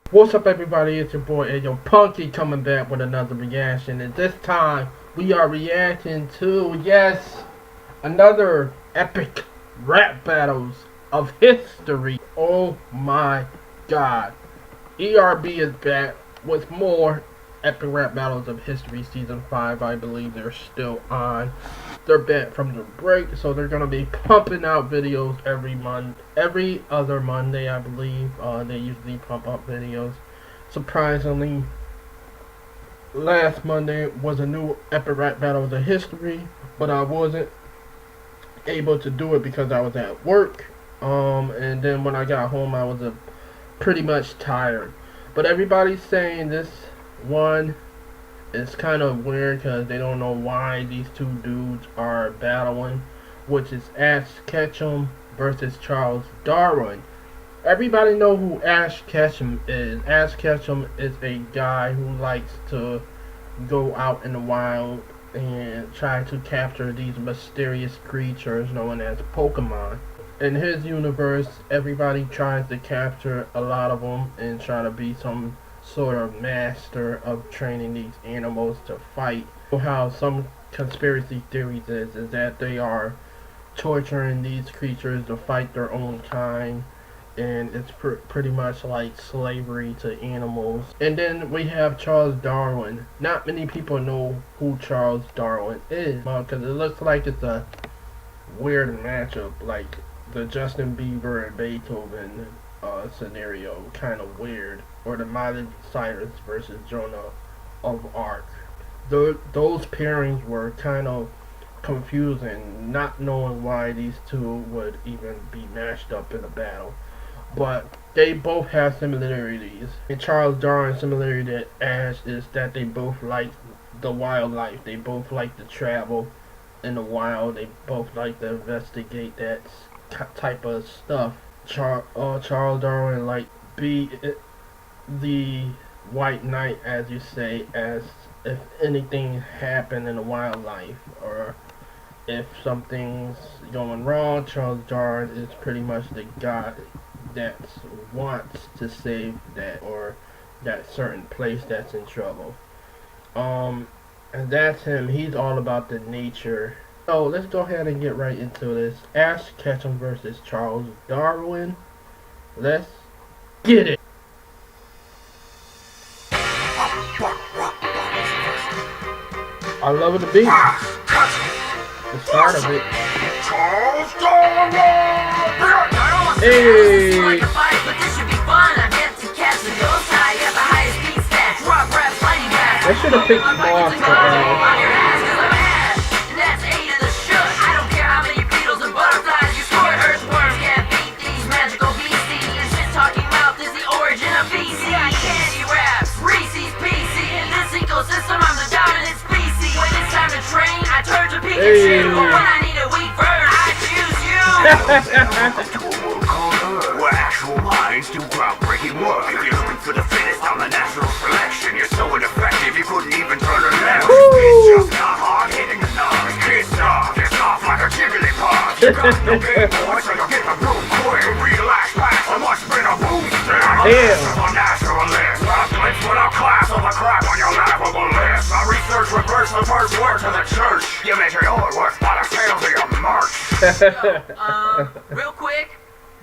What's up, everybody? It's your boy Ayo Punky coming back with another reaction, and this time we are reacting to, yes, another epic rap battles of history. Oh my god. ERB is back with more epic rap battles of history. Season 5, I believe they're still on. They're back from the break, so they're gonna be pumping out videos every other Monday, I believe. They usually pump up videos. Surprisingly, last Monday was a new epic rap battle of the history, but I wasn't able to do it because I was at work. And then when I got home, I was pretty much tired. But everybody's saying this one is kind of weird because they don't know why these two dudes are battling, which is Ketchum versus Charles Darwin. Everybody know who Ketchum is. Ketchum is a guy who likes to go out in the wild and try to capture these mysterious creatures known as Pokemon. In his universe, everybody tries to capture a lot of them and try to be some sort of master of training these animals to fight. How some conspiracy theories is that they are torturing these creatures to fight their own kind, and it's pretty much like slavery to animals. And then we have Charles Darwin. Not many people know who Charles Darwin is because it looks like it's a weird matchup, like the Justin Bieber and Beethoven scenario, kind of weird, or the Miley Cyrus versus Joan of Arc. Those pairings were kind of confusing, not knowing why these two would even be matched up in a battle. But they both have similarities. And Charles Darwin's similarity to Ash is that they both like the wildlife. They both like to travel in the wild. They both like to investigate that type of stuff. Charles Darwin like be the white knight, as you say, as if anything happened in the wildlife, or if something's going wrong, Charles Darwin is pretty much the guy that wants to save that, or that certain place that's in trouble. And that's him. He's all about the nature. So let's go ahead and get right into this. Ketchum versus Charles Darwin. Let's get it. I love the beat. The start of it. Charles Darwin! Hey! They should have picked Moss for Hey. When I need a weak verse, I choose you. Where actual minds do groundbreaking work. If you're looking for the fittest on the natural selection, you're so ineffective you couldn't even turn it down. It's just not hard hitting enough. It's soft, it's off like a jiggly pop. You got no big boy, so you'll get the room quick. Relax, pass, I must have been a boomstick. I'm a naturalist. I've blitzed without class all the crap on your laughable list. I research reverse the first word to the church. You measure your worth by the sales of your merch. Real quick,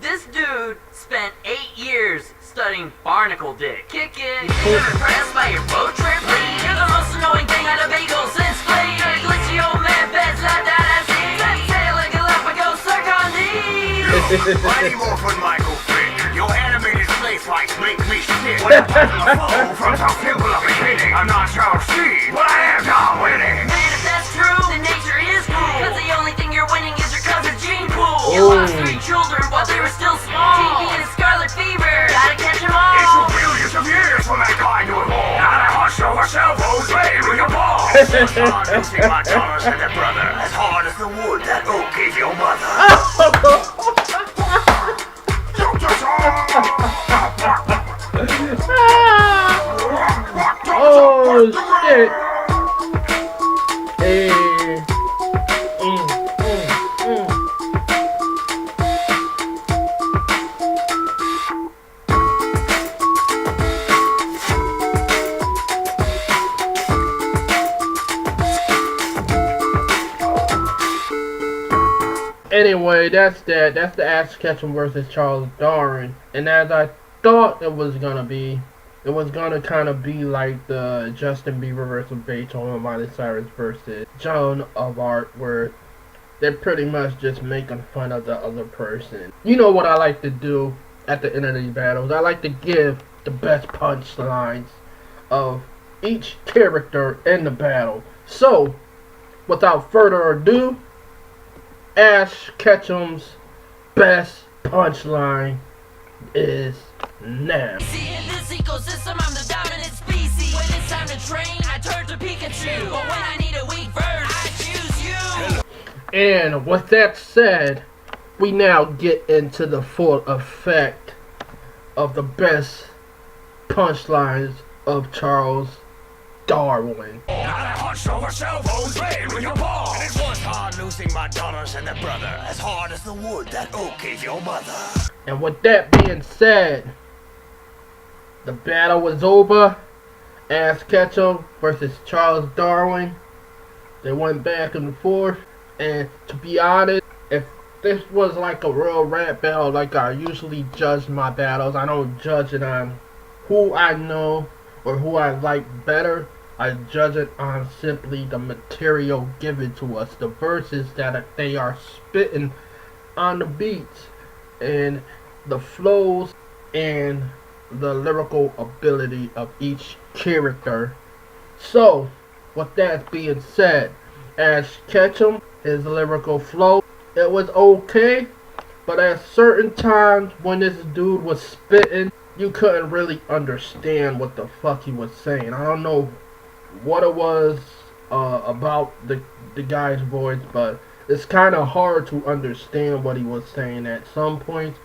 this dude spent 8 years studying barnacle dick. Kick it. You're impressed by your boat trip, please. You're the most annoying thing on a bagel since please. You're a glitchy old man, beds not that I see. Say like a Galapagos, suck on these. Mighty Morphin Michael Fick. Your animated face lights make me shit. When I'm passing the foe from so simple a beginning, I'm not Charles C, but I am Tom winning. Man, if that's true, then nature is cool. Cause the only thing you're winning is your cousin's gene pool. You lost 3 children while they were still small. TB and scarlet fever, gotta catch them all. It took billions of years for mankind to evolve. Now they hush over cell phones, playing with your balls. It's hard to see my daughters and their brother, as hard as the wood that oak gave your mother. Oh shit! Hey. anyway, that's that. That's the Ash Ketchum versus Charles Darwin. And as I thought it was gonna be, it was gonna kind of be like the Justin Bieber versus Beethoven, Miley Cyrus versus Joan of Arc, where they're pretty much just making fun of the other person. You know what I like to do at the end of these battles? I like to give the best punchlines of each character in the battle. So, without further ado, Ash Ketchum's best punchline is now. See, in this ecosystem, I'm the dominant species. When it's time to train, I turn to Pikachu. But when I need a weak verse, I choose you. And with that said, we now get into the full effect of the best punchlines of Charles Darwin. Now that hunched over cell phones playing with your balls. And it was hard losing my daughters and their brother, as hard as the wood that oak gave your mother. And with that being said, the battle was over. Ash Ketchum versus Charles Darwin. They went back and forth. And to be honest, if this was like a real rap battle, like I usually judge my battles, I don't judge it on who I know or who I like better. I judge it on simply the material given to us, the verses that they are spitting on the beats, and the flows and the lyrical ability of each character. So, with that being said, Ash Ketchum, his lyrical flow, it was okay, but at certain times when this dude was spitting, you couldn't really understand what the fuck he was saying. I don't know what it was about the guy's voice, but it's kind of hard to understand what he was saying at some points.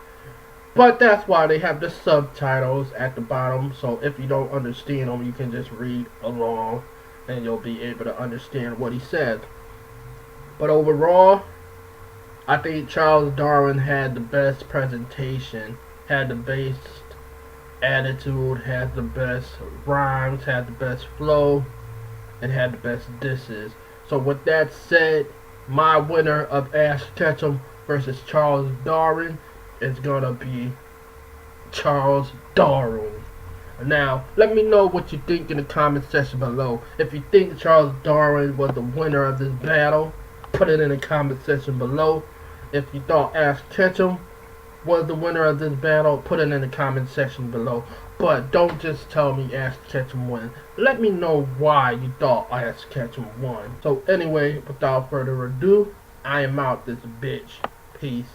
But that's why they have the subtitles at the bottom, so if you don't understand them, you can just read along and you'll be able to understand what he says. But overall, I think Charles Darwin had the best presentation, had the best attitude, had the best rhymes, had the best flow, and had the best disses. So with that said, my winner of Ash Ketchum versus Charles Darwin is gonna be Charles Darwin. Now, let me know what you think in the comment section below. If you think Charles Darwin was the winner of this battle, put it in the comment section below. If you thought Ash Ketchum was the winner of this battle, put it in the comment section below. But don't just tell me Ash Ketchum won. Let me know why you thought Ash Ketchum won. So anyway, without further ado, I am out this bitch. Peace.